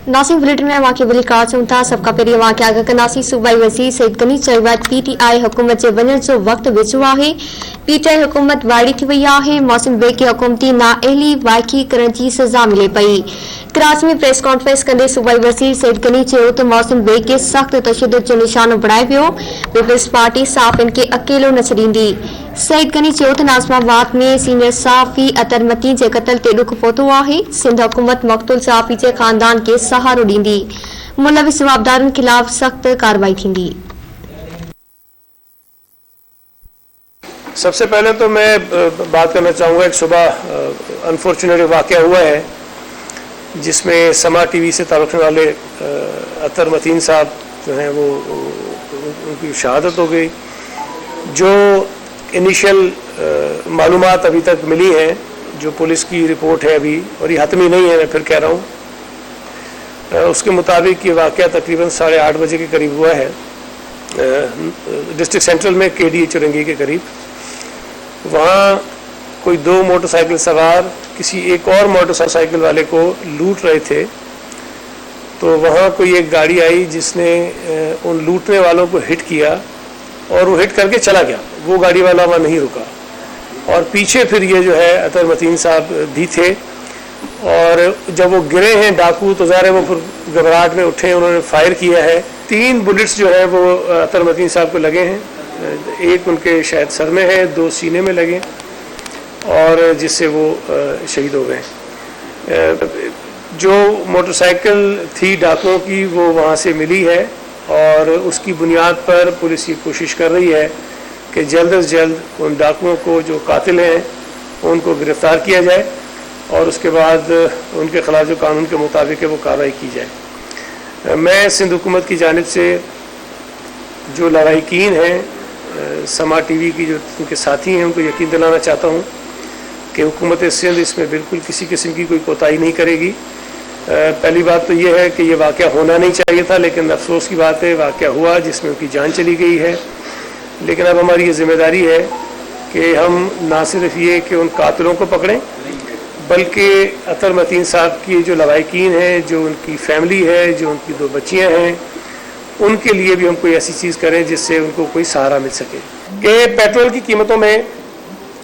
Nashik bulletin में वाक़े बुली car था सबका पहिरीं वाक़े आगाह कंदासीं। सूबाई वज़ीर सईद गनी चयो आहे पीटीआई हुकूमत जे वञण जो वक़्तु वेझो आहे। पीटीआई हुकूमत वाइड़ी थी वई आहे। मौसम बेग खे हुकूमती नाअहली वाइकी करण जी सज़ा मिले पई। कराची में प्रेस कॉन्फ्रेंस कंदे सूबाई वज़ीर सईद गनी चयो त मौसम बेग खे सख़्त तशद्दुद जो निशानो बणाए वियो। पीपल्स पार्टी साफ़ इन खे अकेलो न छॾींदी। सईद गनी चयो त नाज़िमाबाद में सीनियर सहाफ़ी अतर मतीन जे क़त्ल ते ॾुख पहुतो आहे। सिंध हुकूमत मक़तूल सहाफ़ी जे ख़ानदान खे सहारो ॾींदी। मुलविस जवाबदारनि ख़िलाफ़ सख़्त कार्रवाई थींदी। सबसे पहले तो मैं बात करना चाहूँगा, एक सुबह अनफॉर्चुनेट वाक़या हुआ है जिसमें समा टीवी से ताल्लुक़ रखने वाले अतर मतीन साहब जो हैं वो उनकी शहादत हो गई। जो इनिशियल मालूमात अभी तक मिली हैं, जो पुलिस की रिपोर्ट है अभी, और ये हतमी नहीं है, मैं फिर कह रहा हूँ, उसके मुताबिक ये वाक़या तकरीबन 8:30 बजे के करीब हुआ है डिस्ट्रिक्ट सेंट्रल में केडी चुरंगी के करीब। वहाँ कोई 2 मोटरसाइकिल सवार किसी एक और मोटरसाइकिल वाले को लूट रहे थे, तो वहाँ कोई एक गाड़ी आई जिसने उन लूटने वालों को हिट किया और वो हिट करके चला गया। वो गाड़ी वाला वहाँ नहीं रुका और पीछे फिर ये जो है अतर मतीन साहब भी थे, और जब वो गिरे हैं डाकू तो ज़ाहिर है वो फिर घबराहट में उठे, उन्होंने फायर किया है। 3 बुलेट्स जो है वो अतर मतीन साहब को लगे हैं। एक उनके शायद सर में है, 2 सीने में लगे और जिससे वो शहीद हो गए। जो मोटरसाइकिल थी डाकुओं की वो वहाँ से मिली है और उसकी बुनियाद पर पुलिस ये कोशिश कर रही है कि जल्द से जल्द उन डाकुओं को जो कातिल हैं उनको गिरफ़्तार किया जाए और उसके बाद उनके ख़िलाफ़ जो कानून के मुताबिक है वो कार्रवाई की जाए। मैं सिंध हुकूमत की जानिब से जो लवाहिकीन हैं समा टीवी की, जो उनके साथी हैं, उनको यकीन दिलाना चाहता हूँ कि हुकूमत सिंध इसमें बिल्कुल किसी किस्म की कोई कोताही नहीं करेगी। पहली बात तो ये है कि ये वाक़या होना नहीं चाहिए था, लेकिन अफसोस की बात है वाक़या हुआ जिसमें उनकी जान चली गई है। लेकिन अब हमारी ये ज़िम्मेदारी है कि हम ना सिर्फ ये कि उन कातिलों को पकड़ें, बल्कि अतर मतीन साहब की जो लवाहिकीन हैं, जो उनकी फैमिली है, जो उनकी 2 बच्चियाँ हैं, उनके लिए भी हम कोई ऐसी चीज़ करें जिससे उनको कोई सहारा मिल सके। कि पेट्रोल की कीमतों में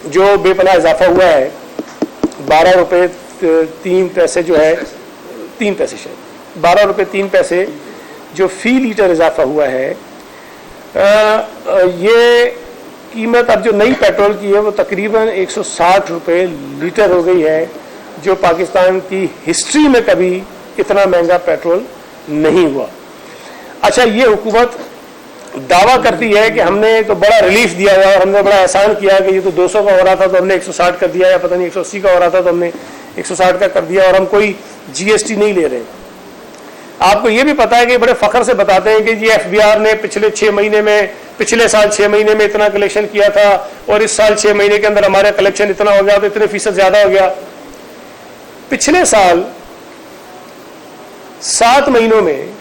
जो बेपनाह इजाफा हुआ है, 12 रुपये 3 पैसे जो है, 3 पैसे शायद 12 रुपये 3 पैसे जो फ़ी लीटर इजाफा हुआ है, ये कीमत अब जो नई पेट्रोल की है वो तकरीबन 160 रुपये लीटर हो गई है, जो पाकिस्तान की हिस्ट्री में कभी इतना महंगा पेट्रोल नहीं हुआ। अच्छा, ये हुकूमत दावा करती है कि हमने तो बड़ा रिलीफ दिया हुआ, हमने बड़ा एहसान किया कि ये तो 200 का हो रहा था तो हमने 160 कर दिया, या पता नहीं 180 का हो रहा था तो हमने 160 का कर दिया, और हम कोई जीएसटी नहीं ले रहे। आपको ये भी पता है कि बड़े फ़ख्र से बताते हैं कि ये एफबीआर ने पिछले साल 6 महीने में इतना कलेक्शन किया था और इस साल 6 महीने के अंदर हमारा कलेक्शन इतना हो गया, तो इतने फीसद ज़्यादा हो गया। पिछले साल 7 महीनों में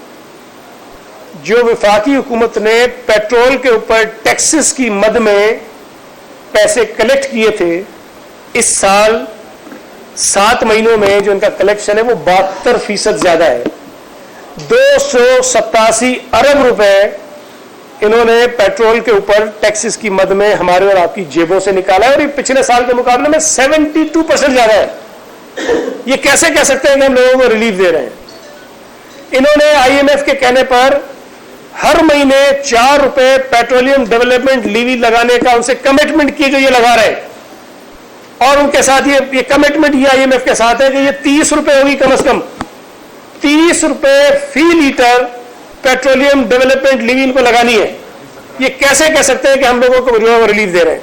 जो वफाकी हुकूमत ने पेट्रोल के ऊपर टैक्सेस की मद में पैसे कलेक्ट किए थे, इस साल 7 महीनों में जो इनका कलेक्शन है वो 72% ज़्यादा है। 287 अरब रुपए इन्होंने पेट्रोल के ऊपर टैक्सेस की मद में हमारे और आपकी जेबों से निकाला है, और ये पिछले साल के मुकाबले में 72% ज़्यादा है। ये कैसे कह सकते हैं कि हम लोगों को रिलीफ दे रहे हैं? इन्होंने IMF के कहने पर हर महीने 4 रुपए पेट्रोलियम डेवलपमेंट लीवी लगाने का उनसे कमिटमेंट की, जो ये लगा रहे, और उनके साथ ये कमिटमेंट ये IMF के साथ है कि ये 30 रुपए होगी कम से कम, 30 रुपए फी लीटर पेट्रोलियम डेवलपमेंट लीवी इनको लगानी है। ये कैसे कह सकते हैं कि हम लोगों को रिलीफ दे रहे हैं?